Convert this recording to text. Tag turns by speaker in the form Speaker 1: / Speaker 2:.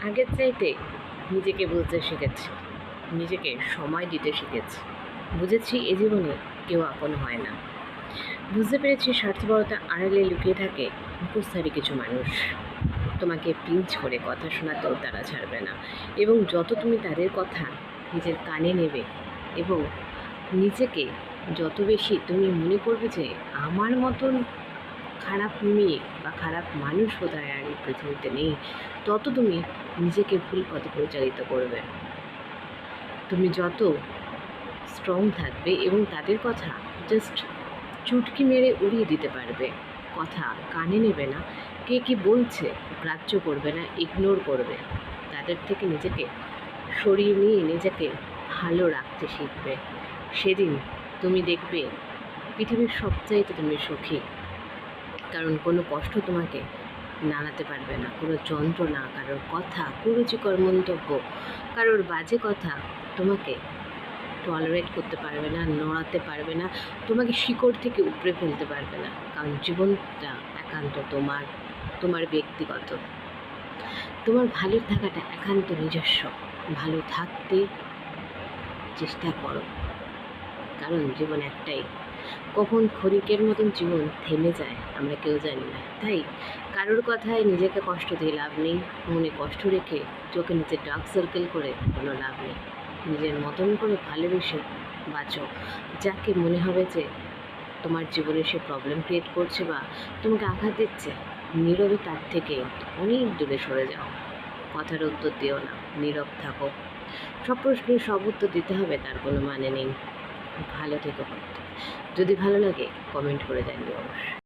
Speaker 1: আগের চাইতে নিজেকে বুঝতে শিখেছি, নিজেকে সময় দিতে শিখেছি। বুঝেছি এ জীবনে কেউ আপন হয় না। বুঝতে পেরেছি স্বার্থপরতা আড়ালে লুকিয়ে থাকে মুখোশধারী কিছু মানুষ। তোমাকে পিঞ্চ করে কথা শোনাতেও তারা ছাড়বে না, এবং যত তুমি তাদের কথা নিজের কানে নেবে এবং নিজেকে যত বেশি তুমি মনে করবে যে আমার মতন খারাপ মেয়ে বা খারাপ মানুষ বোধহয় আর এই পৃথিবীতে নেই, তত তুমি নিজেকে ভুল পথে পরিচালিত করবে। তুমি যত স্ট্রং থাকবে এবং তাদের কথা জাস্ট চুটকি মেরে উড়িয়ে দিতে পারবে, কথা কানে নেবে না, কে কী বলছে গ্রাহ্য করবে না, ইগনোর করবে, তাদের থেকে নিজেকে সরিয়ে নিয়ে নিজেকে ভালো রাখতে শিখবে, সেদিন তুমি দেখবে পৃথিবীর সবচাইতে তুমি সুখী। কারণ কোনো কষ্ট তোমাকে নাড়াতে পারবে না, কোনো যন্ত্রণা, কারোর কথা, কুরুচিকর মন্তব্য, কারোর বাজে কথা তোমাকে টলারেট করতে পারবে না, নড়াতে পারবে না, তোমাকে শিকড় থেকে উপড়ে ফেলতে পারবে না। কারণ জীবনটা একান্ত তোমার, তোমার ব্যক্তিগত। তোমার ভালো থাকাটা একান্ত নিজস্ব। ভালো থাকতে চেষ্টা করো, কারণ জীবন একটাই। কখন ক্ষণিকের মতন জীবন থেমে যায় আমরা কেউ জানি না। তাই কারোর কথায় নিজেকে কষ্ট দিয়ে লাভ নেই, মনে কষ্ট রেখে চোখে নিচে ডার্ক সার্কেল করে কোনো লাভ নেই। নিজের মতন করে ভালোবেসে বাঁচো। যাকে মনে হবে যে তোমার জীবনে সে প্রবলেম ক্রিয়েট করছে বা তোমাকে আঘাত দিচ্ছে, নীরবে তার থেকে অনেক দূরে সরে যাও। কথার উত্তর দিও না, নীরব থাকো। সব প্রশ্নের সব উত্তর দিতে হবে তার কোনো মানে নেই। ভালো থেকো। যদি ভালো লাগে কমেন্ট করে জানিও অবশ্যই।